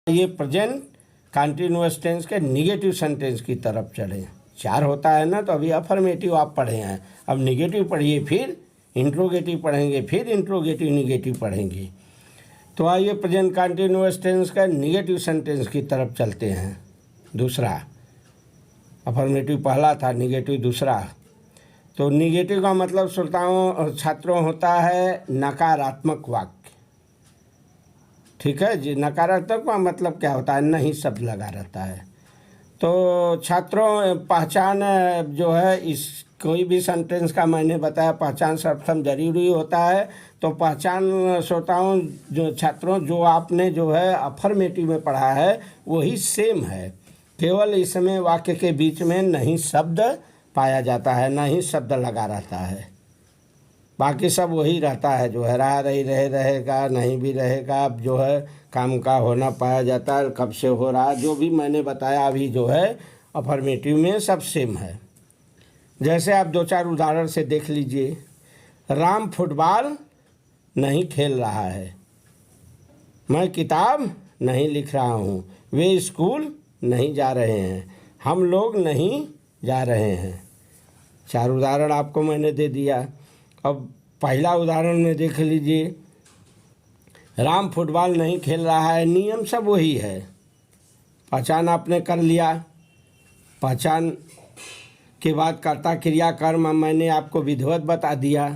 ये present continuous tense के negative sentence की तरफ चले। चार होता है ना, तो अभी अफर्मेटिव आप पढ़े हैं, अब निगेटिव पढ़िए, फिर इंट्रोगेटिव पढ़ेंगे, फिर इंट्रोगेटिव निगेटिव पढ़ेंगे। तो आइए प्रेजेंट कंटिन्यूअस टेंस का निगेटिव सेंटेंस की तरफ चलते हैं। दूसरा, अफर्मेटिव पहला था, निगेटिव दूसरा। तो निगेटिव का मतलब श्रोताओं छात्रों होता है नकारात्मक वाक्य। ठीक है जी, नकारात्मक का मतलब क्या होता है, नहीं शब्द लगा रहता है। तो छात्रों पहचान जो है, इस कोई भी सेंटेंस का मैंने बताया पहचान सर्वप्रथम जरूरी होता है। तो पहचान श्रोताओं जो छात्रों जो आपने जो है अफर्मेटिव में पढ़ा है वही सेम है, केवल इसमें वाक्य के बीच में नहीं शब्द पाया जाता है, नहीं शब्द लगा रहता है, बाकी सब वही रहता है जो है रहा रही रहे रहेगा, नहीं भी रहेगा, अब जो है काम का होना पाया जाता है, कब से हो रहा, जो भी मैंने बताया अभी जो है अफर्मेटिव में सब सेम है। जैसे आप दो चार उदाहरण से देख लीजिए। राम फुटबॉल नहीं खेल रहा है, मैं किताब नहीं लिख रहा हूँ, वे स्कूल नहीं जा रहे हैं, हम लोग नहीं जा रहे हैं। चार उदाहरण आपको मैंने दे दिया। अब पहला उदाहरण में देख लीजिए, राम फुटबॉल नहीं खेल रहा है, नियम सब वही है। पहचान आपने कर लिया, पहचान के बाद कर्ता क्रिया कर्म मैंने आपको विधिवत बता दिया।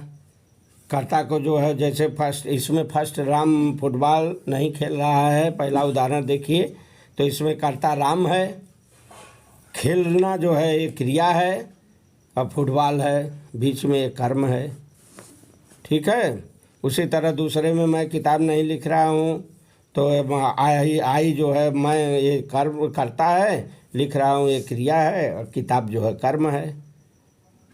कर्ता को जो है जैसे फर्स्ट राम फुटबॉल नहीं खेल रहा है, पहला उदाहरण देखिए, तो इसमें कर्ता राम है, खेलना जो है एक क्रिया है, और फुटबॉल है, बीच में एक कर्म है। ठीक है। उसी तरह दूसरे में मैं किताब नहीं लिख रहा हूँ, तो आई जो है मैं ये कर्म करता है, लिख रहा हूँ ये क्रिया है, और किताब जो है कर्म है।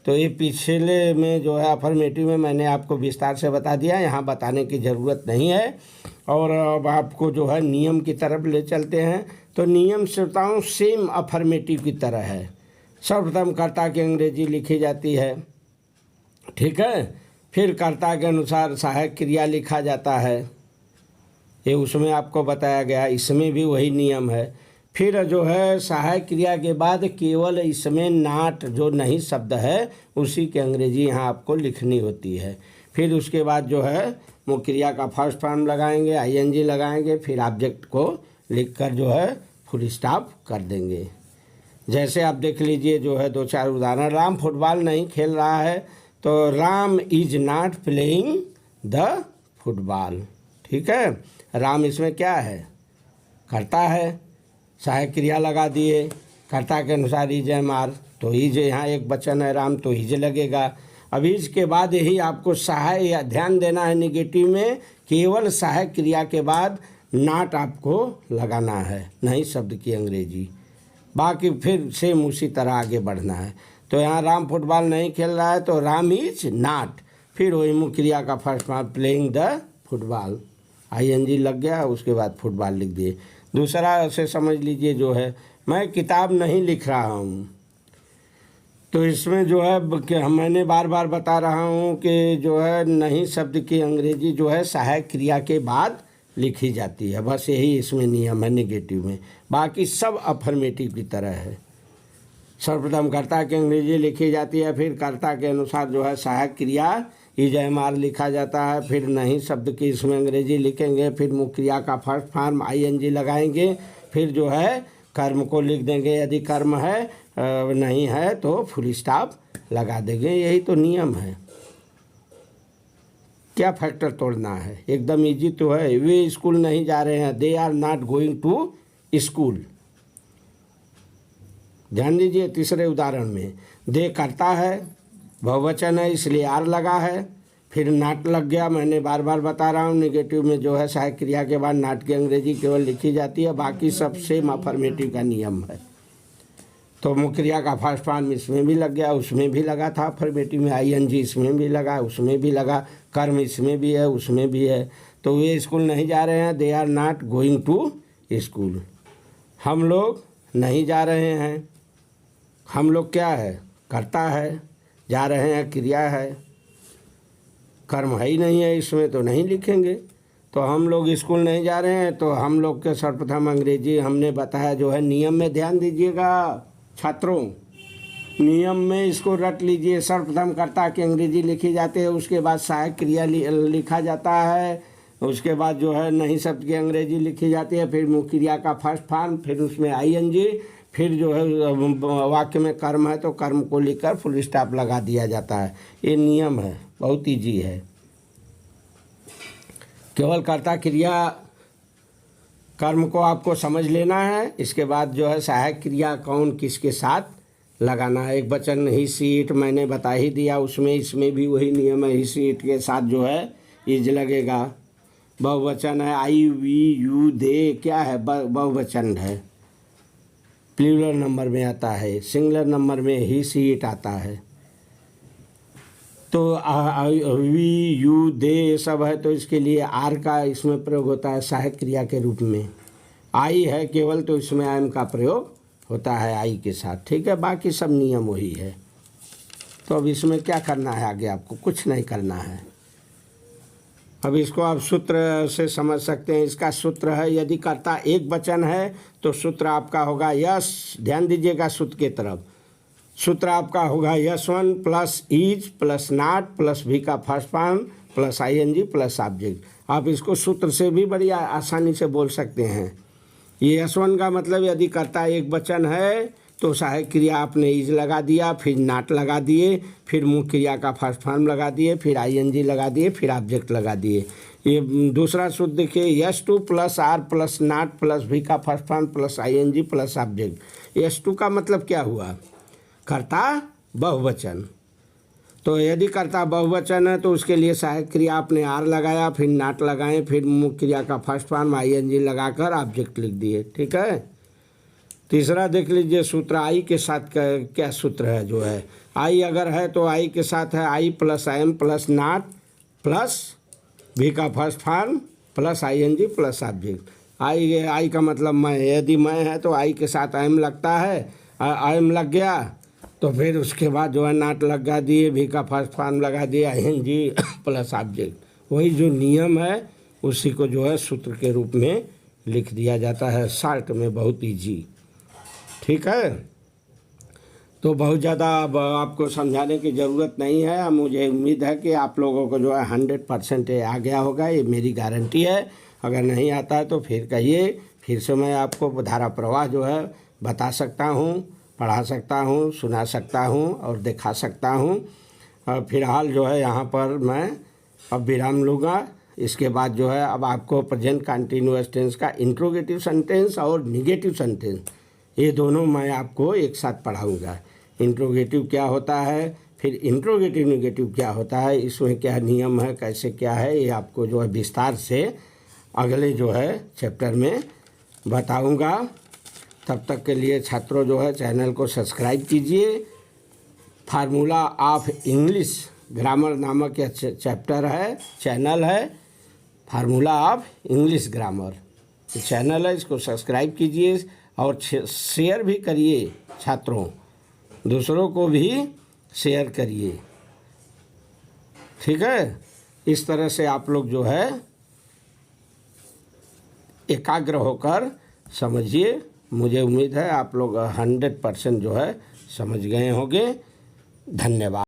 तो ये पिछले में जो है अफर्मेटिव में मैंने आपको विस्तार से बता दिया, यहाँ बताने की ज़रूरत नहीं है। और अब आपको जो है नियम की तरफ ले चलते हैं। तो नियम श्रोताओं सेम अफर्मेटिव की तरह है। सर्वप्रथम कर्ता की अंग्रेजी लिखी जाती है, ठीक है, फिर कर्ता के अनुसार सहायक क्रिया लिखा जाता है, ये उसमें आपको बताया गया, इसमें भी वही नियम है। फिर जो है सहायक क्रिया के बाद केवल इसमें नाट जो नहीं शब्द है उसी की अंग्रेजी यहाँ आपको लिखनी होती है। फिर उसके बाद जो है मुख्य क्रिया का फर्स्ट फॉर्म लगाएंगे, आईएनजी लगाएंगे, फिर ऑब्जेक्ट को लिखकर जो है फुल स्टॉप कर देंगे। जैसे आप देख लीजिए जो है दो चार उदाहरण। राम फुटबॉल नहीं खेल रहा है, तो Ram is not playing the football. ठीक है, राम इसमें क्या है, करता है, सहायक क्रिया लगा दिए, कर्ता के अनुसार इज एम आर, तो इज यहाँ एक वचन है राम, तो इज लगेगा। अब इज के बाद यही आपको सहाय ध्यान देना है, निगेटिव में केवल सहायक क्रिया के बाद नॉट आपको लगाना है, नहीं शब्द की अंग्रेजी, बाकी फिर सेम उसी तरह आगे बढ़ना है। तो यहाँ राम फुटबॉल नहीं खेल रहा है, तो राम इज नॉट, फिर वही मुख्य क्रिया का first form playing the football, ING लग गया, उसके बाद फुटबॉल लिख दिए। दूसरा ऐसे समझ लीजिए जो है मैं किताब नहीं लिख रहा हूँ, तो इसमें जो है कि मैंने बार बार बता रहा हूँ कि जो है नहीं शब्द की अंग्रेजी जो है सहायक क्रिया के बाद लिखी जाती है, बस यही इसमें नियम है निगेटिव में, बाकी सब अफर्मेटिव की तरह है। सर्वप्रथम कर्ता की अंग्रेजी लिखी जाती है, फिर कर्ता के अनुसार जो है सहायक क्रिया इज एम आर लिखा जाता है, फिर नहीं शब्द की इसमें अंग्रेजी लिखेंगे, फिर मुख्य क्रिया का फर्स्ट फॉर्म आईएनजी लगाएंगे, फिर जो है कर्म को लिख देंगे, यदि कर्म है नहीं है तो फुल स्टॉप लगा देंगे। यही तो नियम है, क्या फैक्टर तोड़ना है, एकदम इजी तो है। वे स्कूल नहीं जा रहे हैं, they are not going to school. ध्यान दीजिए तीसरे उदाहरण में, दे करता है, बहुवचन है इसलिए आर लगा है, फिर नाट लग गया, मैंने बार बार बता रहा हूँ निगेटिव में जो है सहायक क्रिया के बाद नाट की अंग्रेजी केवल लिखी जाती है, बाकी सब सेम अफर्मेटिव का नियम है। तो मुख्य क्रिया का फर्स्ट फॉर्म इसमें भी लग गया, उसमें भी लगा था अफर्मेटिव में, आईएनजी इसमें भी लगा, उसमें भी लगा, कर्म इसमें भी है, उसमें भी है। तो वे स्कूल नहीं जा रहे हैं, they are not going to school. हम लोग नहीं जा रहे हैं, हम लोग क्या है, करता है, जा रहे हैं क्रिया है, कर्म है ही नहीं है इसमें, तो नहीं लिखेंगे। तो हम लोग स्कूल नहीं जा रहे हैं, तो हम लोग के सर्वप्रथम अंग्रेजी हमने बताया जो है नियम में ध्यान दीजिएगा छात्रों। नियम में इसको रट लीजिए। सर्वप्रथम कर्ता की अंग्रेजी लिखी जाती है, उसके बाद सहायक क्रिया लिखा जाता है, उसके बाद जो है नहीं शब्द की अंग्रेजी लिखी जाती है, फिर मुख्य क्रिया का फर्स्ट फॉर्म, फिर उसमें आईएनजी, फिर जो है वाक्य में कर्म है तो कर्म को लिखकर फुल स्टॉप लगा दिया जाता है। ये नियम है, बहुत ईजी है। केवल कर्ता क्रिया कर्म को आपको समझ लेना है। इसके बाद जो है सहायक क्रिया कौन किसके साथ लगाना है। एक वचन ही सीट मैंने बता ही दिया, उसमें इसमें भी वही नियम है। ही सीट के साथ जो है इज लगेगा। बहुवचन है आई वी यू दे, क्या है बहुवचन है, प्लूरल नंबर में आता है। सिंगुलर नंबर में ही सीट आता है। तो वी यू दे सब है, तो इसके लिए आर का इसमें प्रयोग होता है सहायक क्रिया के रूप में। आई है केवल, तो इसमें एम का प्रयोग होता है आई के साथ। ठीक है, बाकी सब नियम वही है। तो अब इसमें क्या करना है आगे, आपको कुछ नहीं करना है। अब इसको आप सूत्र से समझ सकते हैं। इसका सूत्र है, यदि कर्ता एक वचन है तो सूत्र आपका होगा यस। ध्यान दीजिएगा सूत्र की तरफ। सूत्र आपका होगा यस1 plus is plus not plus V का first form plus ING plus object. आप इसको सूत्र से भी बड़ी आसानी से बोल सकते हैं। ये यस1 का मतलब यदि कर्ता एक वचन है तो सहायक क्रिया आपने इज लगा दिया, फिर नॉट लगा दिए, फिर मुख्य क्रिया का फर्स्ट फॉर्म लगा दिए, फिर आईएनजी लगा दिए, फिर ऑब्जेक्ट लगा दिए। ये दूसरा सूत्र देखिए, यस2 plus are plus not plus V का first form plus ING plus object. यस2 का मतलब क्या हुआ, कर्ता बहुवचन। तो यदि कर्ता बहुवचन है तो उसके लिए सहायक क्रिया आपने आर लगाया, फिर नॉट लगाए, फिर मुख्य क्रिया का फर्स्ट फॉर्म आईएनजी लगाकर ऑब्जेक्ट लिख दिए। ठीक है। तीसरा देख लीजिए सूत्र आई के साथ क्या सूत्र है। जो है आई अगर है तो आई के साथ है I plus am plus not plus V का first form plus ING plus object. I का मतलब मैं, यदि मैं है तो आई के साथ एम लगता है, एम लग गया तो फिर उसके बाद जो है नॉट लगा दिए, भी का फर्स्ट फॉर्म लगा दिया, आईएनजी प्लस ऑब्जेक्ट। वही जो नियम है उसी को जो है सूत्र के रूप में लिख दिया जाता है, शॉर्ट में, बहुत ईजी। ठीक है। तो बहुत ज़्यादा अब आपको समझाने की ज़रूरत नहीं है। मुझे उम्मीद है कि आप लोगों को जो है 100% आ गया होगा, ये मेरी गारंटी है। अगर नहीं आता है तो फिर कहिए, फिर से मैं आपको धारा प्रवाह जो है बता सकता हूँ, पढ़ा सकता हूँ, सुना सकता हूँ और दिखा सकता हूँ। और फिलहाल जो है यहाँ पर मैं अब विराम लूँगा। इसके बाद जो है अब आपको प्रेजेंट कंटिन्यूअस टेंस का इंट्रोगेटिव सेंटेंस और निगेटिव सेंटेंस, ये दोनों मैं आपको एक साथ पढ़ाऊँगा। इंट्रोगेटिव क्या होता है, फिर इंट्रोगेटिव निगेटिव क्या होता है, इसमें क्या नियम है, कैसे क्या है, ये आपको जो है विस्तार से अगले जो है चैप्टर में बताऊँगा। तब तक के लिए छात्रों जो है चैनल को सब्सक्राइब कीजिए। फार्मूला ऑफ इंग्लिश ग्रामर नामक यह चैप्टर है, चैनल है formula of English grammar. Channel है, इसको सब्सक्राइब कीजिए और शेयर भी करिए छात्रों, दूसरों को भी शेयर करिए। ठीक है। इस तरह से आप लोग जो है एकाग्र होकर समझिए। मुझे उम्मीद है आप लोग 100% जो है समझ गए होंगे। धन्यवाद।